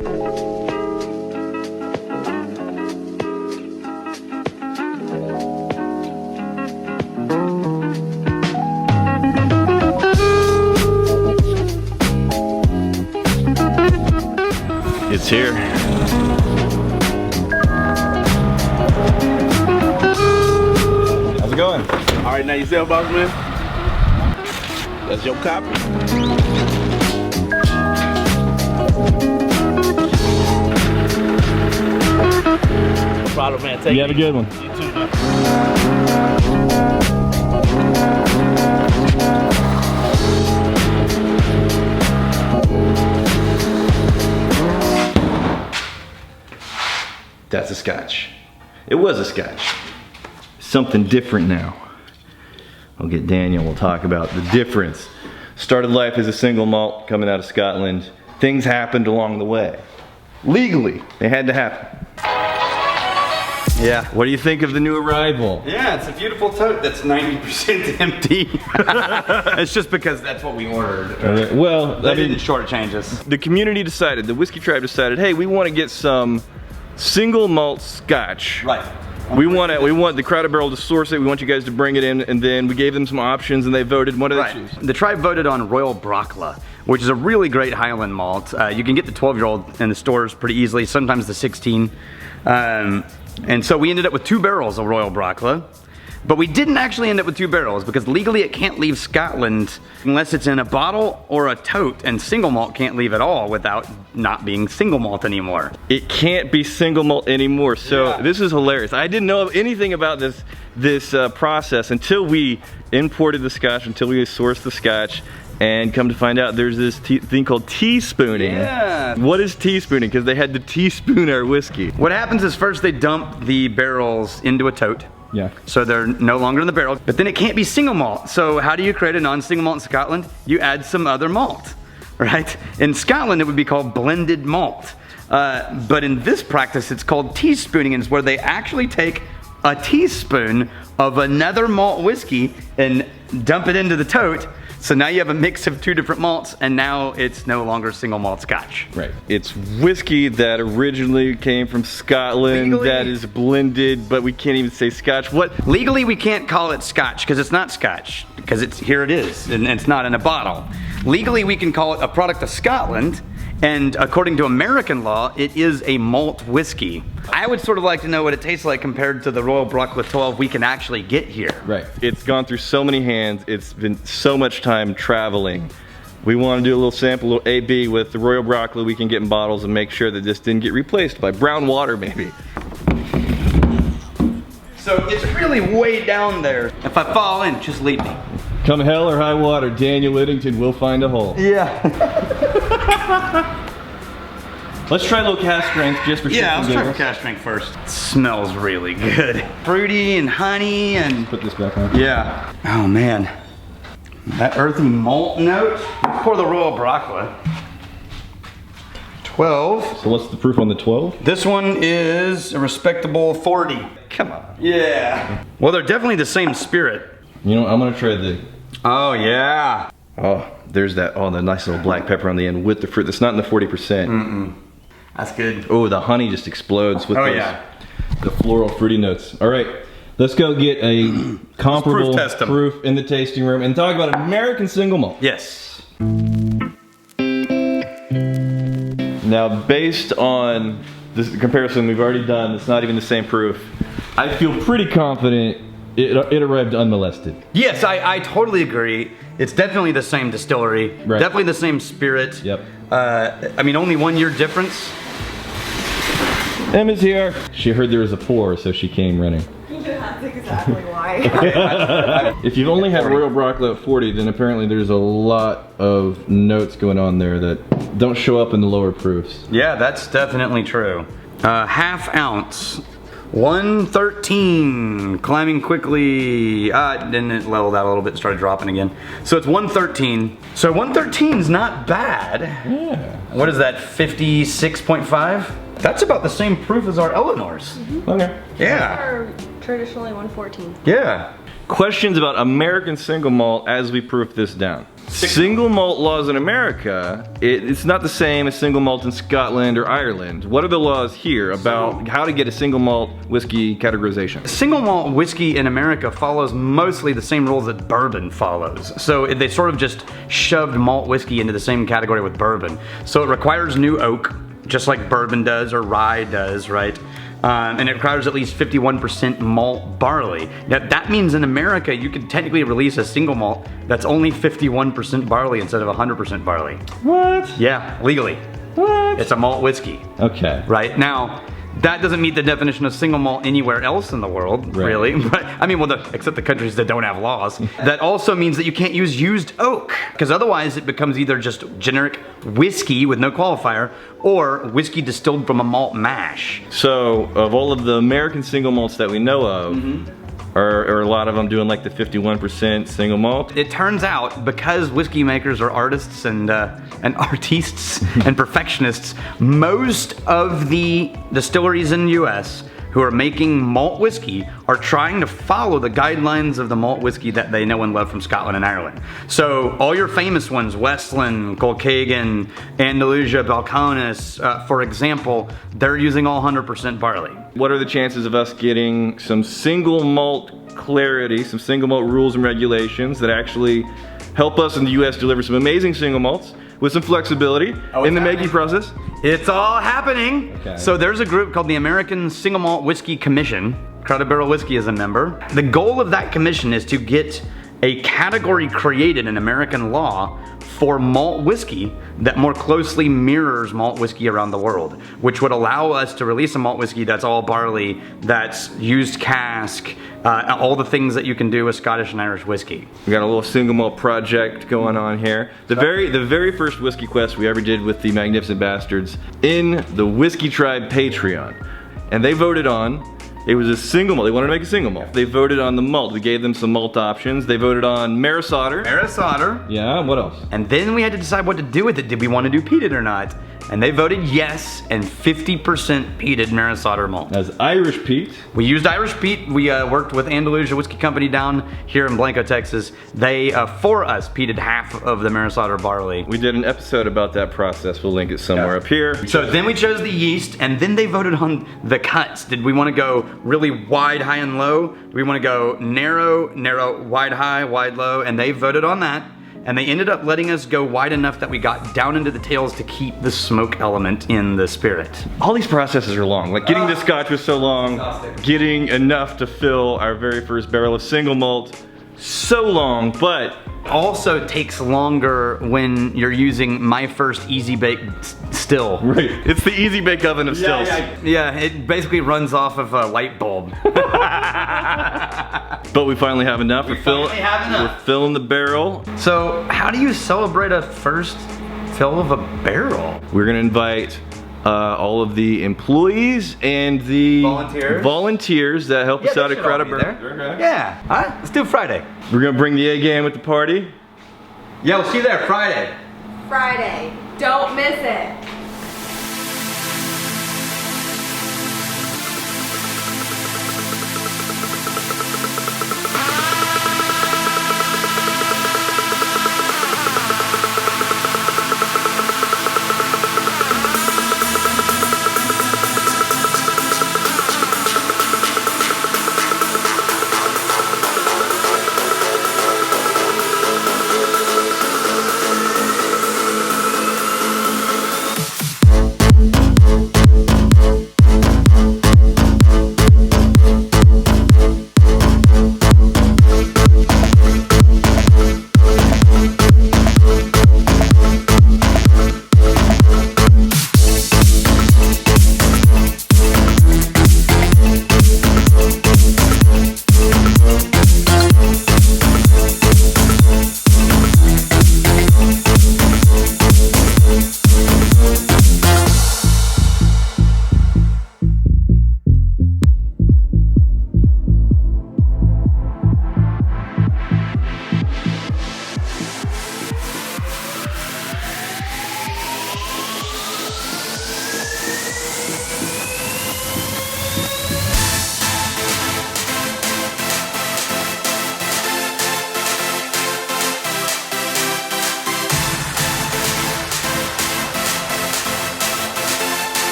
It's here. How's it going? All right, now yourself, boss man. That's your copy. No problem, man. Take You have a good one. You too, man. That's a Scotch. It was a Scotch. Something different now. I'll get Daniel, we'll talk about the difference. Started life as a single malt coming out of Scotland. Things happened along the way. Legally, they had to happen. Yeah. What do you think of the new arrival? Yeah, it's a beautiful tote that's 90% empty. It's just because that's what we ordered. Well, They didn't shortchange us. the community decided, the whiskey tribe decided, hey, we want to get some single malt Scotch. Right. We want the Crowded Barrel to source it. We want you guys to bring it in, and then we gave them some options, and they voted. What did they choose? The tribe voted on Royal Brockla, which is a really great Highland malt. You can get the 12-year-old in the stores pretty easily, sometimes the 16. And so we ended up with 2 barrels of Royal Brockla. But we didn't actually end up with 2 barrels because legally it can't leave Scotland unless it's in a bottle or a tote, and single malt can't leave at all without not being single malt anymore. It can't be single malt anymore. So Yeah. this is hilarious. I didn't know anything about this process until we imported the Scotch, until we sourced the Scotch, and come to find out there's this thing called teaspooning. Yeah. What is teaspooning? Because they had to teaspoon our whiskey. What happens is first they dump the barrels into a tote. Yeah. So they're no longer in the barrel, but then it can't be single malt. So how do you create a non-single malt in Scotland? You add some other malt, right? In Scotland, it would be called blended malt. But in this practice, it's called teaspooning, and it's where they actually take a teaspoon of another malt whiskey and dump it into the tote. So now you have a mix of 2 different malts, and now it's no longer single malt Scotch. Right. It's whiskey that originally came from Scotland, Legally. that is blended, but we can't even say Scotch. What? Legally, we can't call it Scotch because it's not Scotch, because here it is, and it's not in a bottle. Legally, we can call it a product of Scotland, and according to American law, it is a malt whiskey. I would sort of like to know what it tastes like compared to the Royal Brockla 12 we can actually get here. Right. It's gone through so many hands. It's been so much time traveling. We want to do a little sample, a little AB with the Royal Brockla we can get in bottles and make sure that this didn't get replaced by brown water maybe. So it's really way down there. If I fall in, just leave me. Come hell or high water, Daniel Whittington will find a hole. Yeah. Let's try a little cast strength just for Yeah, shits and let's try for giggles. cash drink first. It smells really good. Fruity and honey and... Put this back on. Yeah. Oh man. That earthy malt note. Pour the Royal Brockla. 12. So what's the proof on the 12? This one is a respectable 40. Come on. Yeah. Well, they're definitely the same spirit. You know, I'm gonna try the... Oh yeah. Oh, there's that, oh, the nice little black pepper on the end with the fruit. That's not in the 40%. That's good. Oh, the honey just explodes with the floral fruity notes. All right, let's go get a comparable test 'em. proof in the tasting room and talk about American single malt. Yes. Now, based on this comparison we've already done, it's not even the same proof. I feel pretty confident it arrived unmolested. Yes, I totally agree. It's definitely the same distillery. Right. Definitely the same spirit. Yep. I mean, only 1 year difference. Emma's here. She heard there was a pour, so she came running. That's exactly why. If you've only had Royal Brockla at 40, then apparently there's a lot of notes going on there that don't show up in the lower proofs. Yeah, that's definitely true. Half ounce. 113, climbing quickly. Then it leveled out a little bit, started dropping again. So it's 113. So 113 is not bad. Yeah. What is that, 56.5? That's about the same proof as our Eleanor's. Okay. Yeah. Or traditionally 114. Yeah. Questions about American single malt as we proof this down. Single malt laws in America, it's not the same as single malt in Scotland or Ireland. What are the laws here about how to get a single malt whiskey categorization? Single malt whiskey in America follows mostly the same rules that bourbon follows. So they sort of just shoved malt whiskey into the same category with bourbon. So it requires new oak, just like bourbon does or rye does, right? And it requires at least 51% malt barley. Now that means in America you could technically release a single malt that's only 51% barley instead of 100% barley. What? Yeah, legally. What? It's a malt whiskey. Okay. Right? Now, that doesn't meet the definition of single malt anywhere else in the world, really. But, I mean, well, except the countries that don't have laws. That also means that you can't use used oak, because otherwise it becomes either just generic whiskey with no qualifier, or whiskey distilled from a malt mash. So, of all of the American single malts that we know of, are a lot of them doing like the 51% single malt? It turns out, because whiskey makers are artists and artistes and perfectionists, most of the distilleries in the US who are making malt whiskey are trying to follow the guidelines of the malt whiskey that they know and love from Scotland and Ireland. So all your famous ones, Westland, Colcagan, Andalusia, Balcones, for example, they're using all 100% barley. What are the chances of us getting some single malt clarity, some single malt rules and regulations that actually help us in the US deliver some amazing single malts with some flexibility in the making process? It's all happening. Okay. So there's a group called the American Single Malt Whiskey Commission. Crowded Barrel Whiskey is a member. The goal of that commission is to get a category created in American law for malt whiskey that more closely mirrors malt whiskey around the world, which would allow us to release a malt whiskey that's all barley, that's used cask, all the things that you can do with Scottish and Irish whiskey. We got a little single malt project going on here. The very first whiskey quest we ever did with the Magnificent Bastards in the Whiskey Tribe Patreon. And they voted on, it was a single malt, they wanted to make a single malt. They voted on the malt, we gave them some malt options. They voted on Maris Otter. Maris Otter. Yeah, what else? And then we had to decide what to do with it. Did we want to do peated or not? And they voted yes, and 50% peated Maris Otter malt. As Irish peat. We used Irish peat. We worked with Andalusia Whiskey Company down here in Blanco, Texas. They, for us, peated half of the Maris Otter barley. We did an episode about that process. We'll link it somewhere up here. So then we chose the yeast, and then they voted on the cuts. Did we want to go really wide, high, and low? Do we want to go narrow, narrow, wide, high, wide, low? And they voted on that. And they ended up letting us go wide enough that we got down into the tails to keep the smoke element in the spirit. All these processes are long. Like getting the Scotch was so long, getting enough to fill our very first barrel of single malt, so long, but also takes longer when you're using my first easy bake still. right. It's the easy bake oven of stills. Yeah, it basically runs off of a light bulb. But we finally have enough. We're filling the barrel. So how do you celebrate a first fill of a barrel? We're gonna invite all of the employees and the volunteers that help us out at Crowded Barrel. Okay. Yeah, all right, let's do Friday. We're gonna bring the A game at the party. Yeah, we'll see you there Friday. Friday. Don't miss it.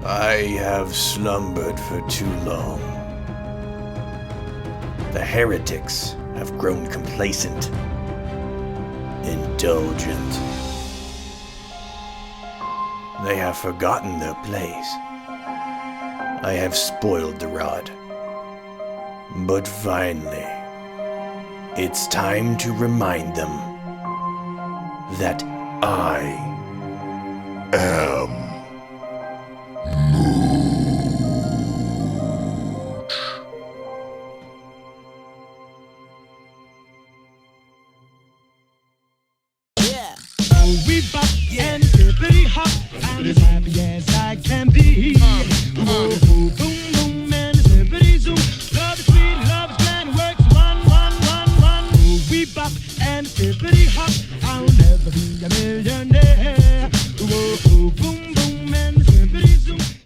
I have slumbered for too long. The heretics have grown complacent, indulgent. They have forgotten their place. I have spoiled the rod. But finally, it's time to remind them that I am